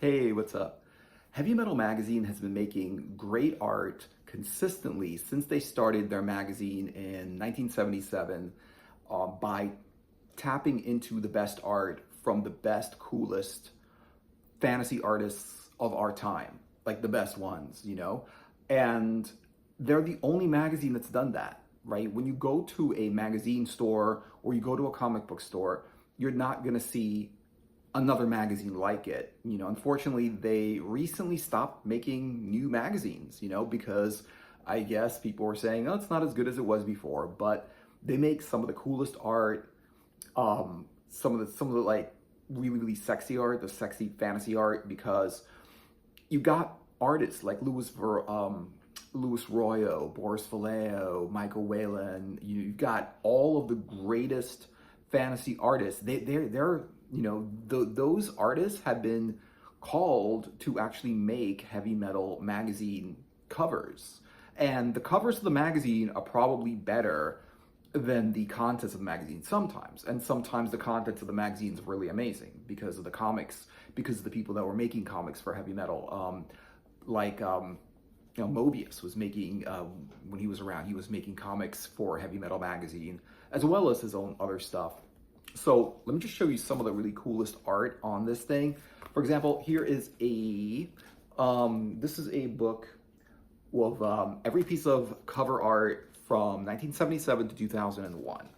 Hey, what's up? Heavy Metal Magazine has been making great art consistently since they started their magazine in 1977 by tapping into the best art from the best, coolest fantasy artists of our time, like the best ones, you know? And they're the only magazine that's done that, right? When you go to a magazine store or you go to a comic book store, you're not gonna see another magazine like it. You know, unfortunately, they recently stopped making new magazines, because I guess people were saying, oh, it's not as good as it was before, but they make some of the coolest art, some of the like really, really sexy art, the sexy fantasy art, because you got artists like Louis Royo, Boris Vallejo, Michael Whelan. You've got all of the greatest fantasy artists. They're those artists have been called to actually make heavy metal magazine covers, and the covers of the magazine are probably better than the contents of the magazine sometimes. And sometimes the contents of the magazine is really amazing because of the comics, because of the people that were making comics for heavy metal. Mobius was making, when he was around, he was making comics for Heavy Metal Magazine, as well as his own other stuff. So let me just show you some of the really coolest art on this thing. For example, here is this is a book with every piece of cover art from 1977 to 2001.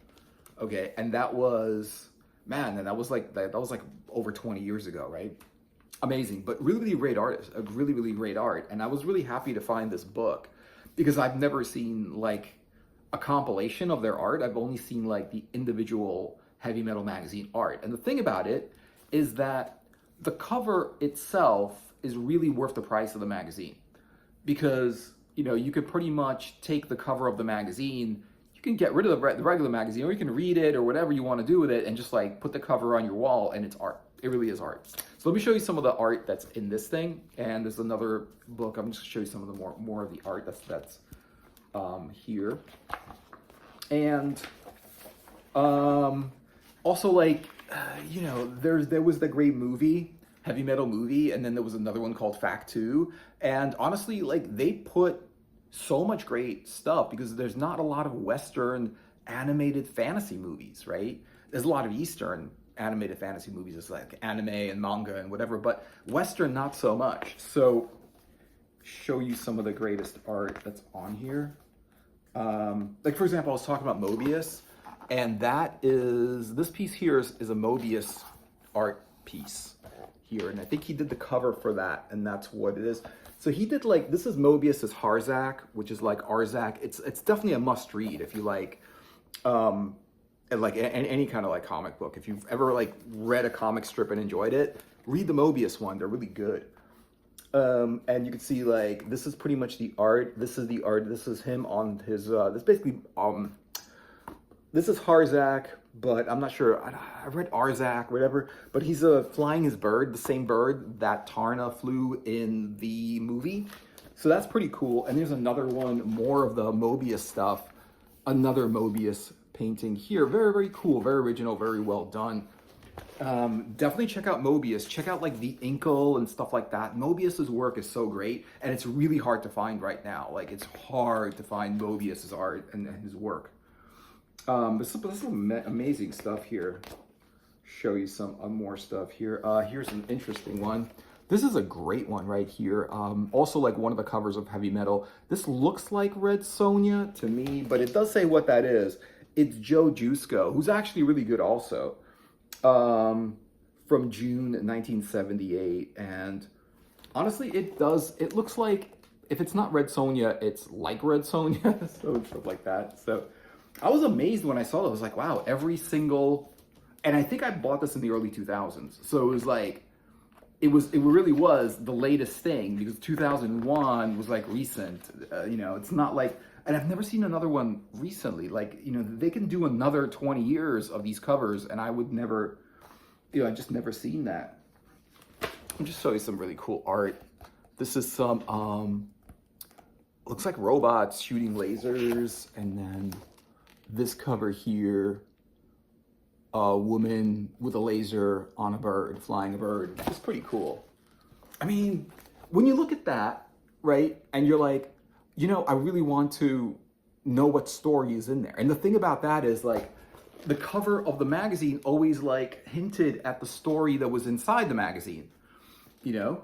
Okay, and that was, man, and that was like over 20 years ago, right? Amazing, but really, really great artist, a really, really great art. And I was really happy to find this book because I've never seen like a compilation of their art. I've only seen like the individual Heavy Metal Magazine art. And the thing about it is that the cover itself is really worth the price of the magazine, because you could pretty much take the cover of the magazine, you can get rid of the regular magazine, or you can read it or whatever you want to do with it and just like put the cover on your wall, and it's art. It really is art. So let me show you some of the art that's in this thing. And there's another book. I'm just going to show you some of the more of the art that's here. And also, like, there was the great movie, Heavy Metal Movie, and then there was another one called Fact 2. And honestly, like, they put so much great stuff because there's not a lot of Western animated fantasy movies, right? There's a lot of Eastern animated fantasy movies. It's like anime and manga and whatever, but Western, not so much. So, show you some of the greatest art that's on here. Like, for example, I was talking about Mobius, and this piece here is a Mobius art piece here, and I think he did the cover for that, and that's what it is. So he did, like, this is Mobius's Harzak, which is like Arzak. It's definitely a must read if you like any kind of like comic book. If you've ever like read a comic strip and enjoyed it, read the Mobius one. They're really good. And you can see, like, this is pretty much the art. This is the art. This is him on his, this basically, this is Harzak, but I'm not sure. I read Arzak, whatever, but he's flying his bird, the same bird that Tarna flew in the movie. So that's pretty cool. And there's another one, more of the Mobius stuff, another Mobius painting here. Very, very cool, very original, very well done. Definitely check out Mobius. Check out like the Inkle and stuff like that. Mobius's work is so great, and it's really hard to find right now. Like, it's hard to find Mobius's art and his work. There's some amazing stuff here. Show you some more stuff here. Here's an interesting one. This is a great one right here. Also, like, one of the covers of Heavy Metal. This looks like Red Sonja to me, but it does say what that is. It's Joe Jusko, who's actually really good also. From June 1978, and honestly, it looks like, if it's not Red Sonja, it's like Red Sonja, so stuff like that. So I was amazed when I saw it. I was like, wow, every single, and I think I bought this in the early 2000s, so it was like, it really was the latest thing, because 2001 was like recent. It's not like, and I've never seen another one recently. Like, they can do another 20 years of these covers, and I would never, I just never seen that. I'll just show you some really cool art. This is some, looks like robots shooting lasers, and then this cover here, a woman with a laser on a bird, flying a bird, which is pretty cool. I mean, when you look at that, right, and you're like, I really want to know what story is in there. And the thing about that is like, the cover of the magazine always like hinted at the story that was inside the magazine,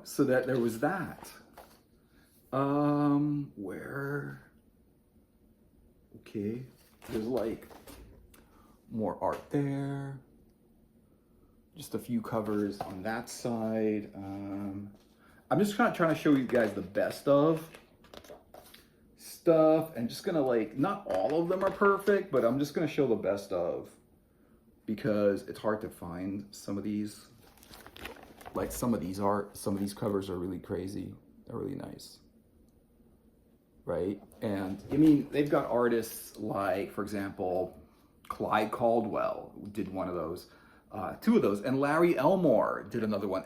so that there was that. Okay, there's like more art there. Just a few covers on that side. I'm just kind of trying to show you guys the best of stuff, and just gonna like, not all of them are perfect, but I'm just gonna show the best of, because it's hard to find some of these. Like some of these covers are really crazy. They're really nice, right? And I mean, they've got artists like, for example, Clyde Caldwell did one of those, two of those, and Larry Elmore did another one.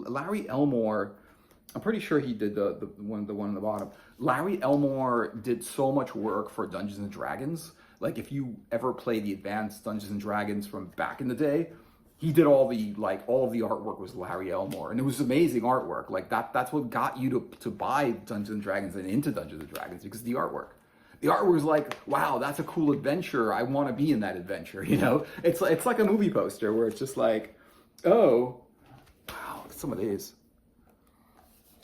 Larry Elmore, I'm pretty sure he did the one on the bottom. Larry Elmore did so much work for Dungeons and Dragons. Like if you ever play the advanced Dungeons and Dragons from back in the day, he did all of the artwork was Larry Elmore, and it was amazing artwork. Like that's what got you to buy Dungeons and Dragons and into Dungeons and Dragons, because the artwork. The artwork was like, wow, that's a cool adventure. I want to be in that adventure. It's like a movie poster where it's just like, oh, wow, look at some of these.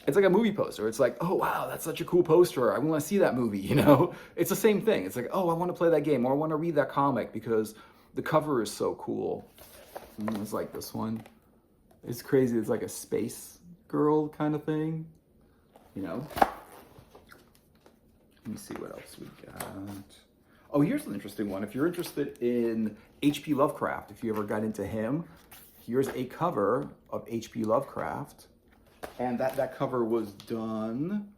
It's like a movie poster. It's like, oh, wow, that's such a cool poster. I want to see that movie, It's the same thing. It's like, oh, I want to play that game, or I want to read that comic because the cover is so cool. And it's like this one. It's crazy. It's like a space girl kind of thing, Let me see what else we got. Oh, here's an interesting one. If you're interested in H.P. Lovecraft, if you ever got into him, here's a cover of H.P. Lovecraft. And that cover was done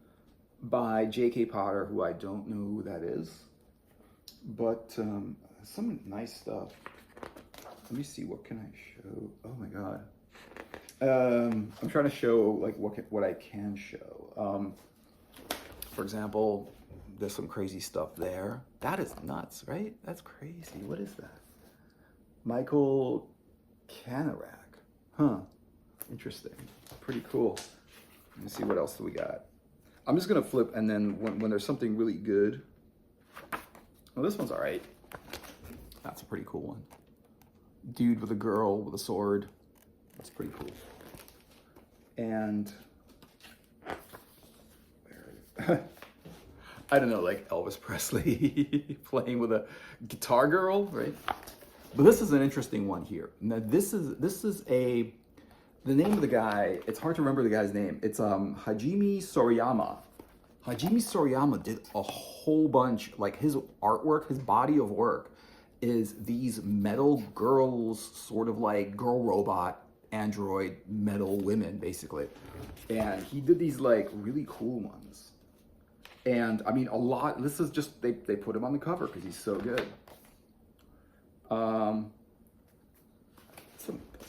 by J.K. Potter, who I don't know who that is. But some nice stuff. Let me see, what can I show? Oh my God. I'm trying to show like what I can show. For example, there's some crazy stuff there. That is nuts, right? That's crazy. What is that? Michael Canarak. Huh. Interesting. Pretty cool. Let me see, what else do we got? I'm just gonna flip, and then when there's something really good. Well, this one's all right. That's a pretty cool one. Dude with a girl with a sword. That's pretty cool. And I don't know, like Elvis Presley playing with a guitar girl, right? But this is an interesting one here. Now this is the name of the guy, it's hard to remember the guy's name. It's Hajime Soriyama. Hajime Soriyama did a whole bunch, like his artwork, his body of work is these metal girls, sort of like girl robot, android, metal women, basically. And he did these like really cool ones. And I mean, this is just, they put him on the cover because he's so good. That's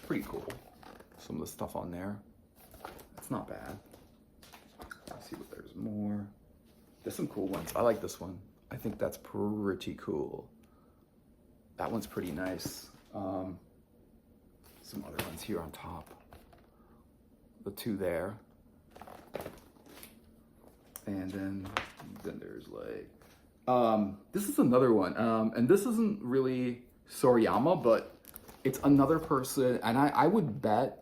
pretty cool. Some of the stuff on there. It's not bad. Let's see what there's more. There's some cool ones. I like this one. I think that's pretty cool. That one's pretty nice. Some other ones here on top. The two there. And then there's like, this is another one. And this isn't really Soriyama, but it's another person. And I would bet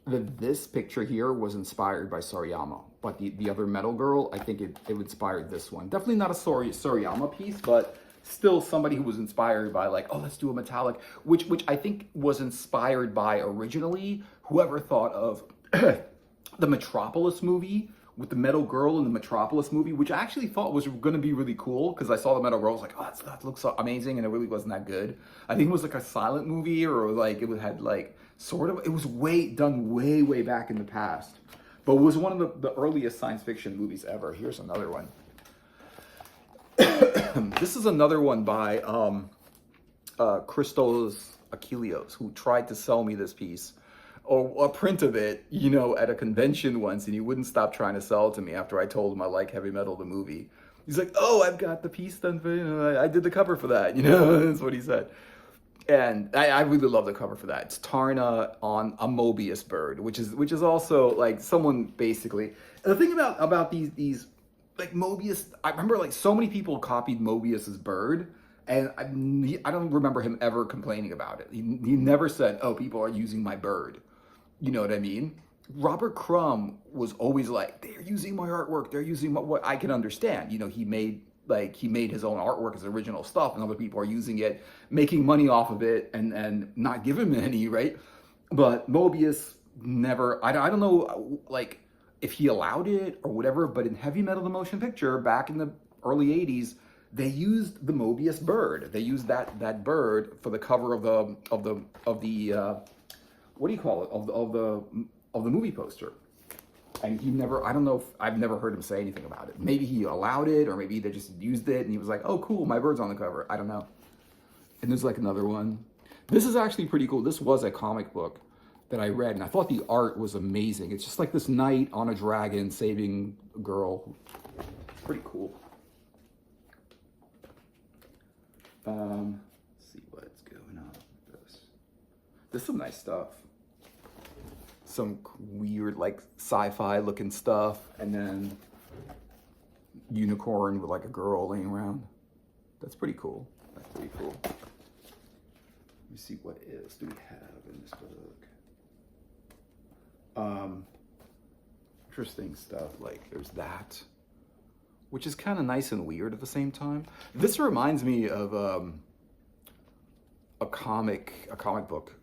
that this picture here was inspired by Soriyama. But the other metal girl, I think it inspired this one. Definitely not a Soriyama piece, but still somebody who was inspired by like, oh, let's do a metallic, which I think was inspired by originally whoever thought of the Metropolis movie with the metal girl in the Metropolis movie, which I actually thought was going to be really cool because I saw the metal girl, I was like, oh, that looks so amazing, and it really wasn't that good. I think it was like a silent movie, or like it had like sort of, it was done way back in the past, but it was one of the earliest science fiction movies ever. Here's another one. This is another one by Christos Achilleos, who tried to sell me this piece, or a print of it, at a convention once, and he wouldn't stop trying to sell it to me after I told him I like Heavy Metal, the movie. He's like, oh, I've got the piece done for, I did the cover for that, that's what he said. And I really love the cover for that. It's Tarna on a Mobius bird, which is also like someone basically. And the thing about these like Mobius, I remember like so many people copied Mobius's bird, and I don't remember him ever complaining about it. He never said, "Oh, people are using my bird." You know what I mean? Robert Crumb was always like, "They're using my artwork. They're using what I can understand." You know, he made his own artwork, his original stuff, and other people are using it, making money off of it, and not giving him any, right? But Mobius never. I don't know, like if he allowed it or whatever. But in Heavy Metal the Motion Picture back in the early '80s, they used the Mobius bird. They used that bird for the cover of the what do you call it, of the movie poster. And he never, I don't know if, I've never heard him say anything about it. Maybe he allowed it, or maybe they just used it and he was like, "Oh cool, my bird's on the cover." I don't know. And there's like another one. This is actually pretty cool. This was a comic book that I read, and I thought the art was amazing. It's just like this knight on a dragon saving a girl. It's pretty cool. Let's see what's going on with this. There's some nice stuff. Some weird like sci-fi looking stuff, and then unicorn with like a girl laying around. That's pretty cool. That's pretty cool. Let me see, what else do we have in this book? Interesting stuff, like there's that, which is kind of nice and weird at the same time. This reminds me of a comic book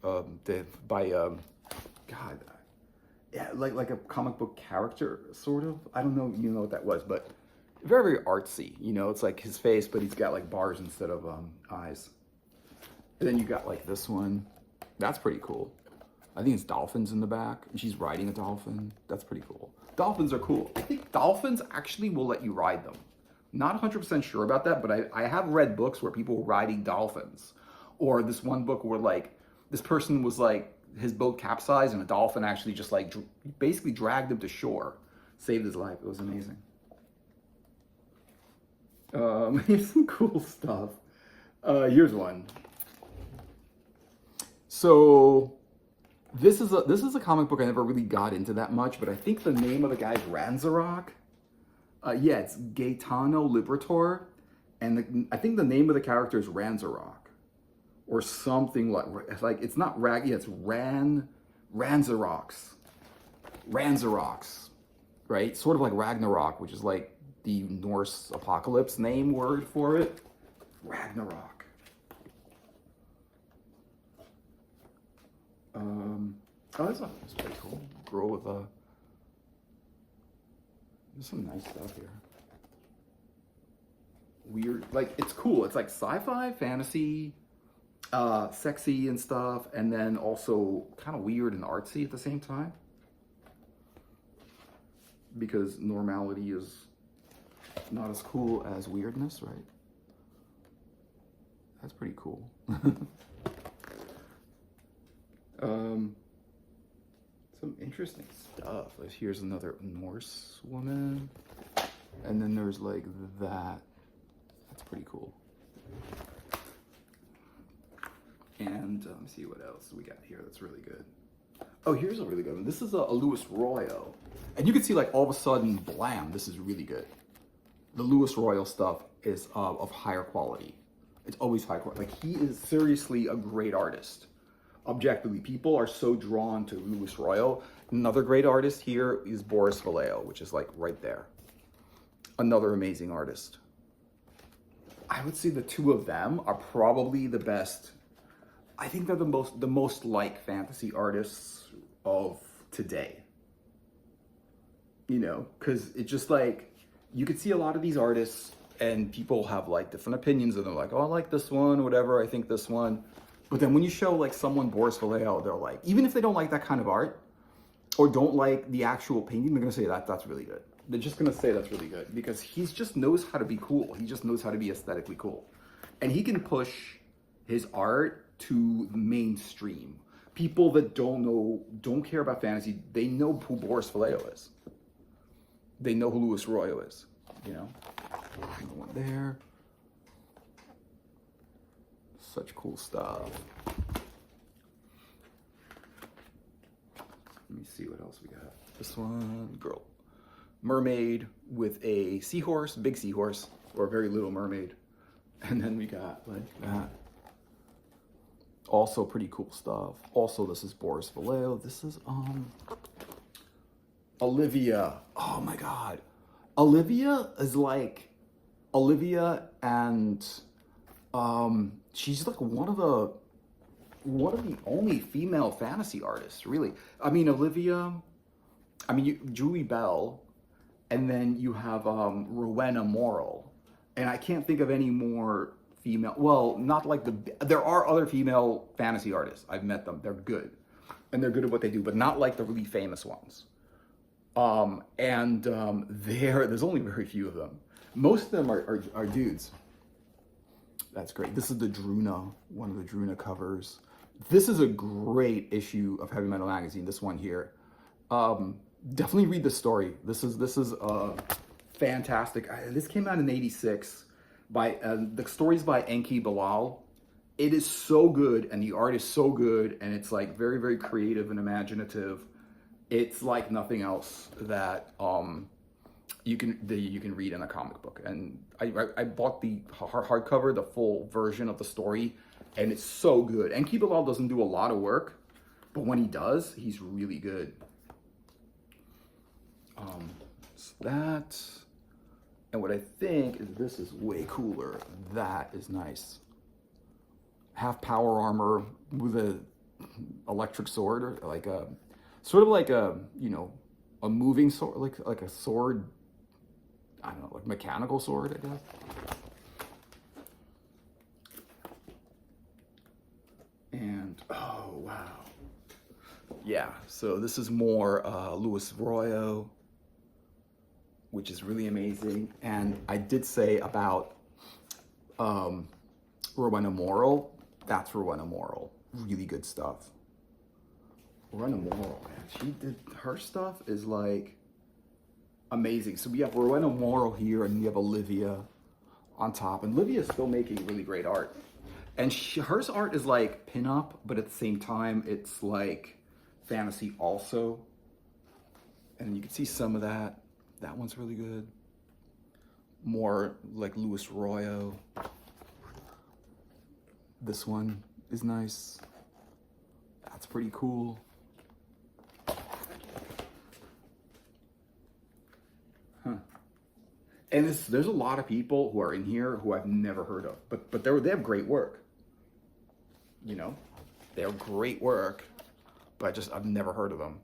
by God, yeah, like a comic book character, sort of. I don't know, you know what that was, but very, very artsy. You know, it's like his face, but he's got like bars instead of eyes. And then you got like this one. That's pretty cool. I think it's dolphins in the back, and she's riding a dolphin. That's pretty cool. Dolphins are cool. I think dolphins actually will let you ride them. Not 100% sure about that, but I have read books where people were riding dolphins. Or this one book where like this person was like, his boat capsized and a dolphin actually just like basically dragged him to shore, saved his life. It was amazing. Here's some cool stuff. Here's one. So this is a comic book I never really got into that much, but I think the name of the guy is Ranzarok. Yeah, it's Gaetano Liberator, and I think the name of the character is Ranzarok. Or something like it's not Rag, yeah, it's Ranzarox, right? Sort of like Ragnarok, which is like the Norse apocalypse name word for it. Ragnarok. Oh, that's pretty cool. Girl with a. There's some nice stuff here. Weird, like it's cool. It's like sci-fi, fantasy. Sexy and stuff, and then also kind of weird and artsy at the same time, because normality is not as cool as weirdness, right? That's pretty cool. Some interesting stuff. Here's another Norse woman, and then there's like that. That's pretty cool. And let me see what else we got here that's really good. Oh, here's a really good one. This is a Louis Royal. And you can see like all of a sudden, blam, this is really good. The Louis Royal stuff is of higher quality. It's always high quality. Like he is seriously a great artist. Objectively, people are so drawn to Louis Royal. Another great artist here is Boris Vallejo, which is like right there. Another amazing artist. I would say the two of them are probably the best. I think they're the most like fantasy artists of today. You know, because it's just like, you could see a lot of these artists and people have like different opinions and they're like, "Oh, I like this one," or whatever, "I think this one." But then when you show like someone Boris Vallejo, they're like, even if they don't like that kind of art or don't like the actual painting, they're gonna say that's really good. They're just gonna say that's really good because he just knows how to be cool. He just knows how to be aesthetically cool. And he can push his art to the mainstream. People that don't care about fantasy, they know who Boris Vallejo is. They know who Louis Royal is, you know? Another one there. Such cool stuff. Let me see what else we got. This one, girl. Mermaid with a seahorse, big seahorse, or a very little mermaid. And then we got like that. Also pretty cool stuff. Also, this is Boris Vallejo. This is Olivia. Oh my God. Olivia is like Olivia, and she's like one of the only female fantasy artists, really. I mean, Olivia, Julie Bell, and then you have Rowena Morrill. And I can't think of any more female, well, not like there are other female fantasy artists. I've met them. They're good. And they're good at what they do, but not like the really famous ones. There's only very few of them. Most of them are dudes. That's great. This is the Druna, one of the Druna covers. This is a great issue of Heavy Metal Magazine, this one here. Definitely read the story. This is fantastic. This came out in '86. The story's by Enki Bilal. It is so good, and the art is so good, and it's like very, very creative and imaginative. It's like nothing else that you can read in a comic book. And I bought the hardcover, the full version of the story, and it's so good. Enki Bilal doesn't do a lot of work, but when he does, he's really good. So that, and what I think is this is way cooler. That is nice. Half power armor with a electric sword, or like a sort of like a a moving sword, like a sword. I don't know, like mechanical sword, I guess. And oh wow, yeah. So this is more Luis Royo, which is really amazing. And I did say about Rowena Morrill. That's Rowena Morrill. Really good stuff. Rowena Morrill, man. Her stuff is like amazing. So we have Rowena Morrill here, and we have Olivia on top. And Olivia is still making really great art. And hers art is like pinup, but at the same time, it's like fantasy also. And you can see some of that. That one's really good. More like Luis Royo. This one is nice. That's pretty cool. Huh. And there's a lot of people who are in here who I've never heard of, but they have great work. They have great work, but I've never heard of them.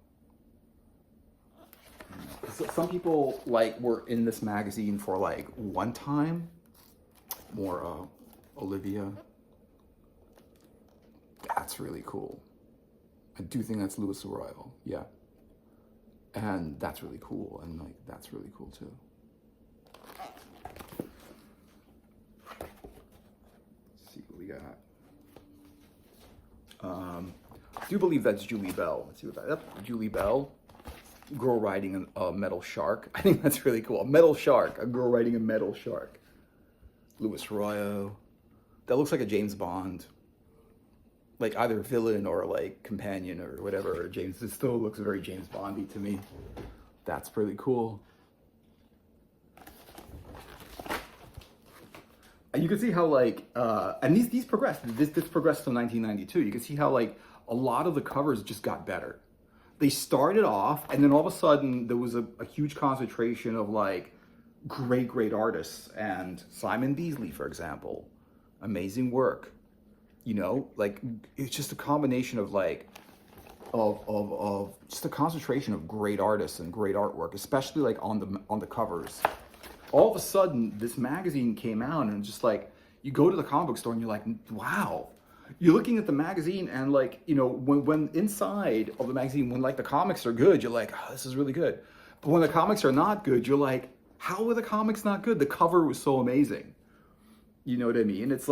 Some people were in this magazine for one time. More Olivia. That's really cool. I do think that's Luis Royo, yeah. And that's really cool, and that's really cool too. Let's see what we got. I do believe that's Julie Bell. Let's see what that's Julie Bell. Girl riding a metal shark. I think that's really cool. A metal shark. A girl riding a metal shark. Luis Royo. That looks like a James Bond. Like either villain or companion or whatever. It still looks very James Bondy to me. That's pretty cool. And you can see how and these progressed. This progressed to 1992. You can see how a lot of the covers just got better. They started off, and then all of a sudden there was a huge concentration of great artists. And Simon Beasley, for example, amazing work. It's just a combination of just a concentration of great artists and great artwork, especially on the covers. All of a sudden, this magazine came out, and just you go to the comic book store and you're like, wow. You're looking at the magazine, and when inside of the magazine, when the comics are good, you're like, oh, this is really good. But when the comics are not good, you're like, how are the comics not good? The cover was so amazing. You know what I mean? It's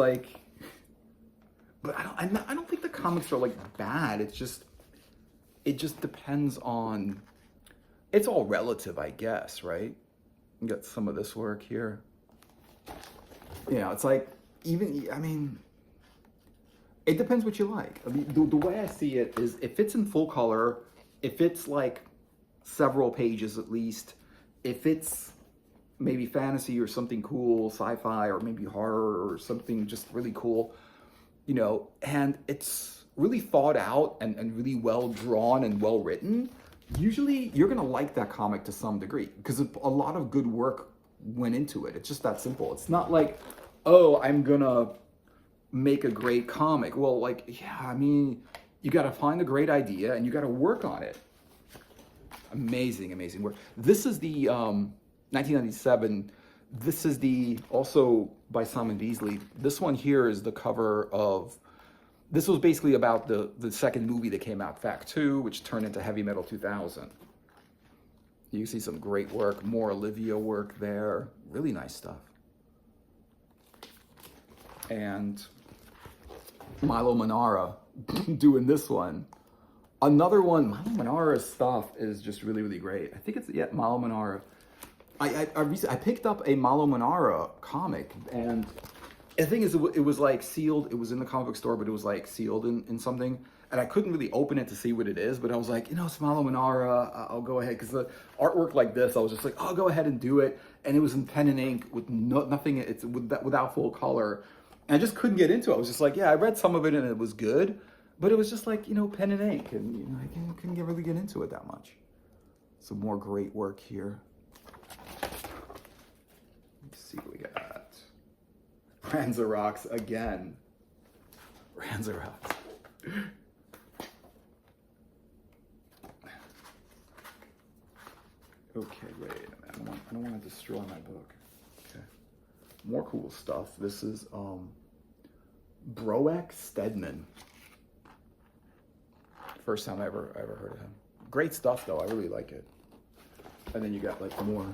but I don't think the comics are bad. It just depends on. It's all relative, I guess, right? You got some of this work here. It's It depends what you like. I mean, the way I see it is if it's in full color, if it's like several pages at least, if it's maybe fantasy or something cool, sci-fi, or maybe horror or something just really cool, you know, and it's really thought out and really well drawn and well written, usually you're gonna like that comic to some degree because a lot of good work went into it. It's just that simple. It's not like, oh, I'm gonna make a great comic. Well, like, yeah, I mean, you gotta find a great idea and you gotta work on it. Amazing, amazing work. This is the 1997. This is the also by Simon Beasley. This one here is the cover of. This was basically about the second movie that came out, Fact 2, which turned into Heavy Metal 2000. You see some great work, more Olivia work there. Really nice stuff. And Milo Manara doing this one. Another one, Milo Manara's stuff is just really, really great. I think it's, yeah, Milo Manara. I picked up a Milo Manara comic, and the thing is, it was like sealed. It was in the comic book store, but it was like sealed in something. And I couldn't really open it to see what it is, but I was like, you know, it's Milo Manara. I'll go ahead. Because the artwork like this, I was just like, I'll go ahead and do it. And it was in pen and ink with nothing, it's without full color. And I just couldn't get into it. I was just like, yeah, I read some of it and it was good. But it was just like, you know, pen and ink. And, you know, I couldn't really get into it that much. Some more great work here. Let's see what we got. Ranxerox again. Ranxerox. Okay, wait a minute. I don't want to destroy my book. Okay. More cool stuff. This is Broek Stedman. First time I ever heard of him. Great stuff though. I really like it. And then you got like more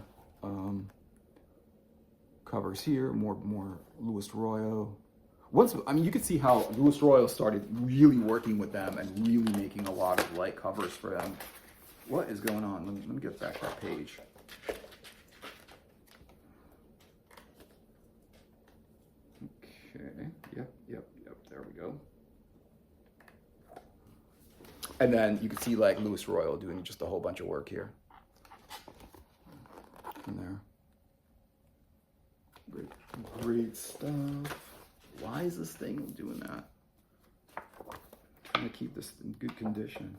covers here, more Louis Royo. You could see how Louis Royo started really working with them and really making a lot of like covers for them. What is going on? Let me get back that page. Okay. Yep. There we go. And then you can see like Louis Royo doing just a whole bunch of work here. In there. Great stuff. Why is this thing doing that? I'm trying to keep this in good condition.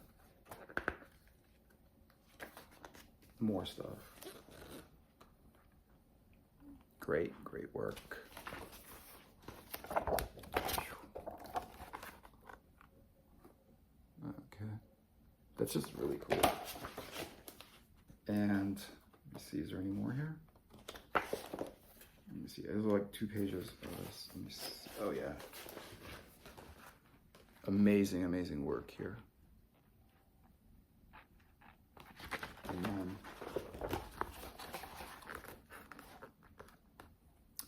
More stuff. Great work. Okay. That's just really cool. And let me see, is there any more here? Let me see, there's like 2 pages of this. Let me see. Oh yeah. Amazing work here. And then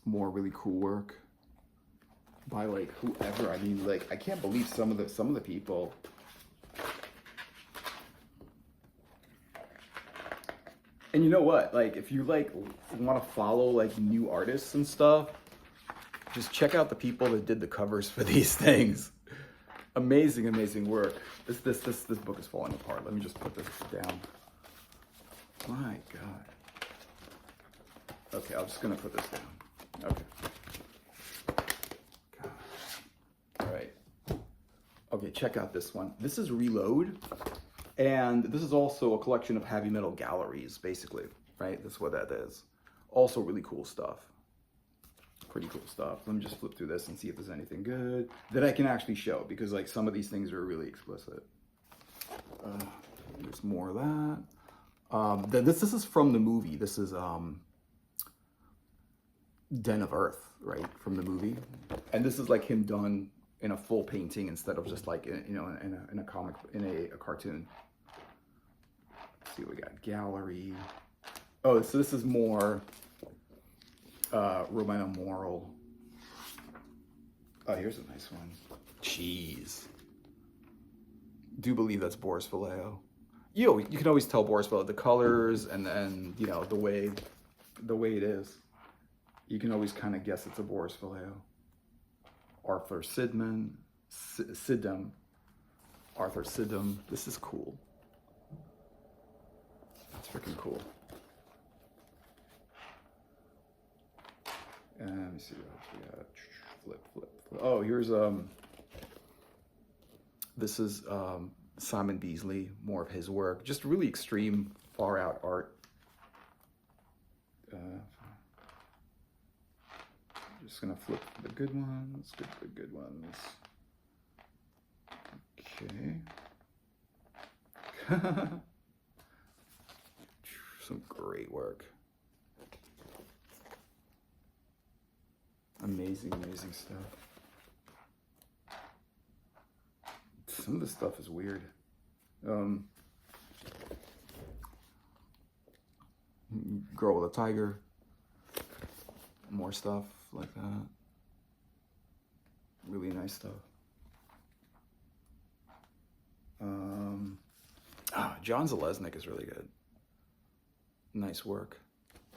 more really cool work by like whoever. I mean, like, I can't believe some of the people. And you know what? Like, if you like want to follow like new artists and stuff, just check out the people that did the covers for these things. Amazing work. This book is falling apart. Let me just put this down. My God. Okay, I'm just gonna put this down. Okay. God. All right. Okay, check out this one. This is Reload. And this is also a collection of heavy metal galleries, basically, right? That's what that is. Also really cool stuff. Pretty cool stuff. Let me just flip through this and see if there's anything good that I can actually show, because like some of these things are really explicit. There's more of that. This is from the movie. This is Den of Earth, right? From the movie. And this is like him done in a full painting instead of just like, you know, in a comic, in a cartoon. Let's see what we got. Gallery. Oh, so this is more Rowena Moral. Oh, here's a nice one. Jeez. Do believe that's Boris Vallejo. You can always tell Boris Vallejo, the colors and you know, the way it is. You can always kind of guess it's a Boris Vallejo. Arthur Sidman. Siddham, Arthur Siddham. This is cool. That's freaking cool. Let me see what else we got. Flip. Oh, here's this is Simon Beasley, more of his work. Just really extreme, far out art. Just gonna flip the good ones, good ones. Okay. Some great work. Amazing stuff. Some of this stuff is weird. Girl with a tiger. More stuff like that. Really nice stuff. John Zalesnik is really good. Nice work.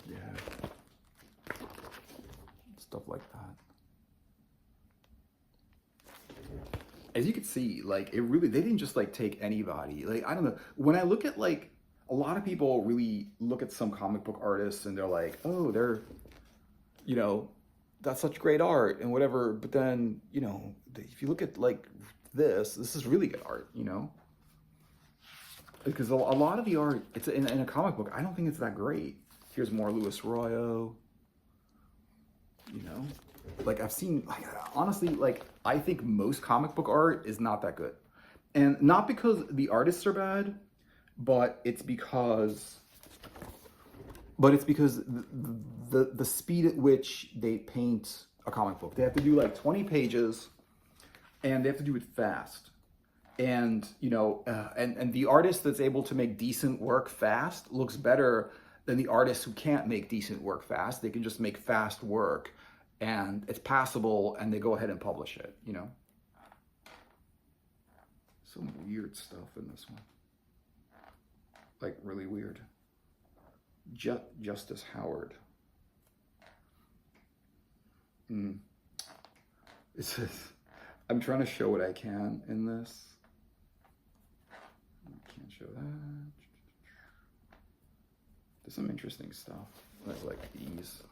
Yeah. Stuff like that. As you can see, like, it really, they didn't just like take anybody. Like, I don't know. When I look at, like, a lot of people really look at some comic book artists and they're like, oh, they're, you know, that's such great art and whatever. But then, you know, if you look at like this is really good art, you know? Because a lot of the art, it's in a comic book, I don't think it's that great. Here's more Louis Royo. You know, like I've seen, like, honestly, like I think most comic book art is not that good, and not because the artists are bad, but it's because the speed at which they paint a comic book. They have to do like 20 pages, and they have to do it fast. And you know, and the artist that's able to make decent work fast looks better than the artists who can't make decent work fast. They can just make fast work and it's passable and they go ahead and publish it, you know? Some weird stuff in this one. Like really weird. Justice Howard. It's just, I'm trying to show what I can in this. I can't show that. There's some interesting stuff. There's like these.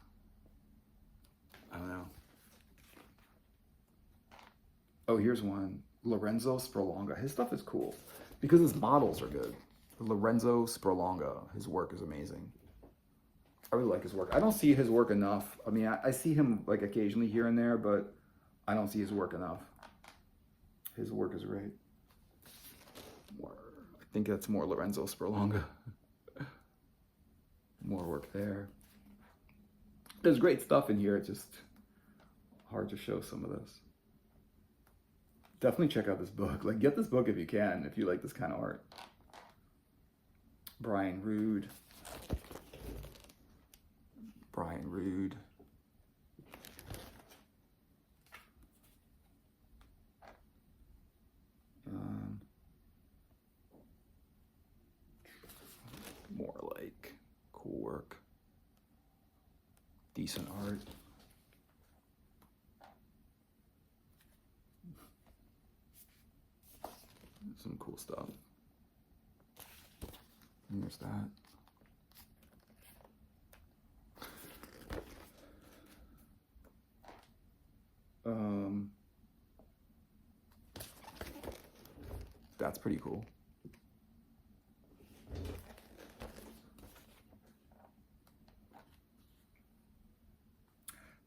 I don't know. Oh, here's one. Lorenzo Sperlonga. His stuff is cool because his models are good. Lorenzo Sperlonga. His work is amazing. I really like his work. I don't see his work enough. I mean, I see him like occasionally here and there, but I don't see his work enough. His work is great. I think that's more Lorenzo Sperlonga. More work there. There's great stuff in here. It's just hard to show some of this. Definitely check out this book. Like, get this book if you can, if you like this kind of art. Brian Rood. More like cool work. Decent art. Some cool stuff. And there's that. That's pretty cool.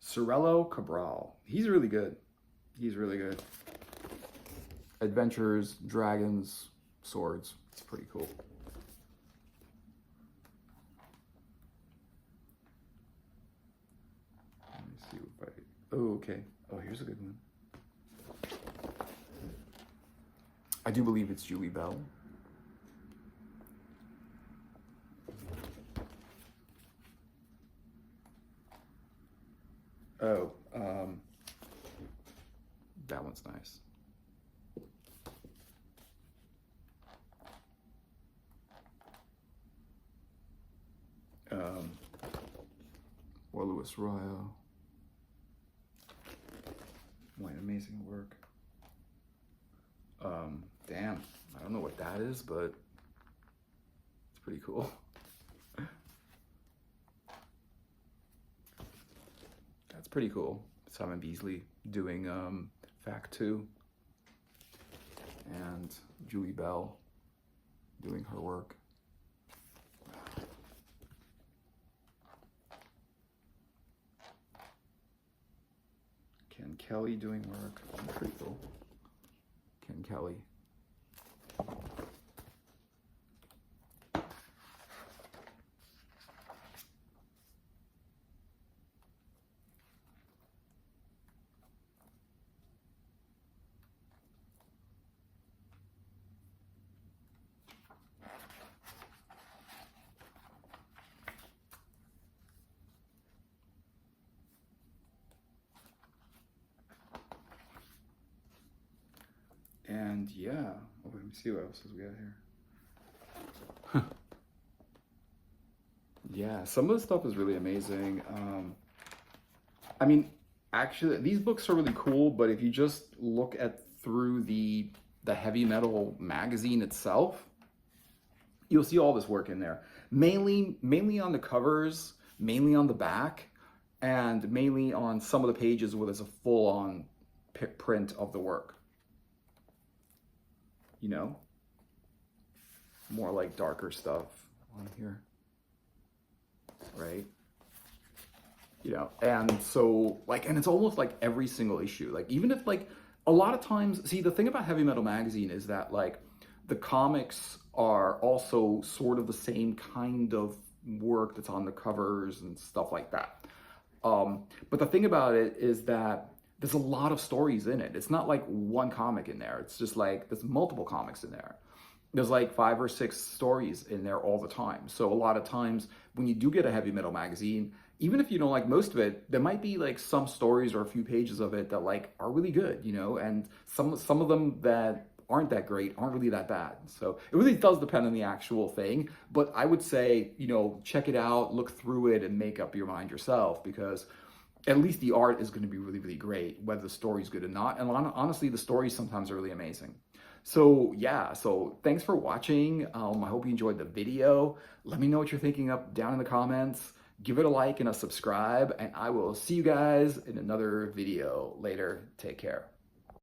Sorello Cabral. He's really good. He's really good. Adventures, dragons, swords. It's pretty cool. Let me see if I... Oh, okay. Oh, here's a good one. I do believe it's Julie Bell. Oh, that one's nice. Or Louis Royo. What amazing work. Damn, I don't know what that is, but it's pretty cool. That's pretty cool. Simon Beasley doing Fact 2, and Julie Bell doing her work. Ken Kelly doing work. Pretty cool. Ken Kelly. And yeah, let me see what else we got here. Yeah, some of the stuff is really amazing. I mean, actually, these books are really cool, but if you just look at through the heavy metal magazine itself, you'll see all this work in there. Mainly on the covers, mainly on the back, and mainly on some of the pages where there's a full-on print of the work. You know, more like darker stuff on here, right? You know, and so like, and it's almost like every single issue, like even if like a lot of times, see, the thing about Heavy Metal Magazine is that like the comics are also sort of the same kind of work that's on the covers and stuff like that. But the thing about it is that there's a lot of stories in it. It's not like one comic in there. It's just like there's multiple comics in there. There's like 5 or 6 stories in there all the time. So a lot of times when you do get a Heavy Metal Magazine, even if you don't like most of it, there might be like some stories or a few pages of it that like are really good, you know, and some of them that aren't that great aren't really that bad. So it really does depend on the actual thing. But I would say, you know, check it out, look through it, and make up your mind yourself, because at least the art is going to be really, really great, whether the story's good or not. And honestly, the stories sometimes are really amazing. So yeah, so thanks for watching. I hope you enjoyed the video. Let me know what you're thinking up down in the comments. Give it a like and a subscribe, and I will see you guys in another video later. Take care.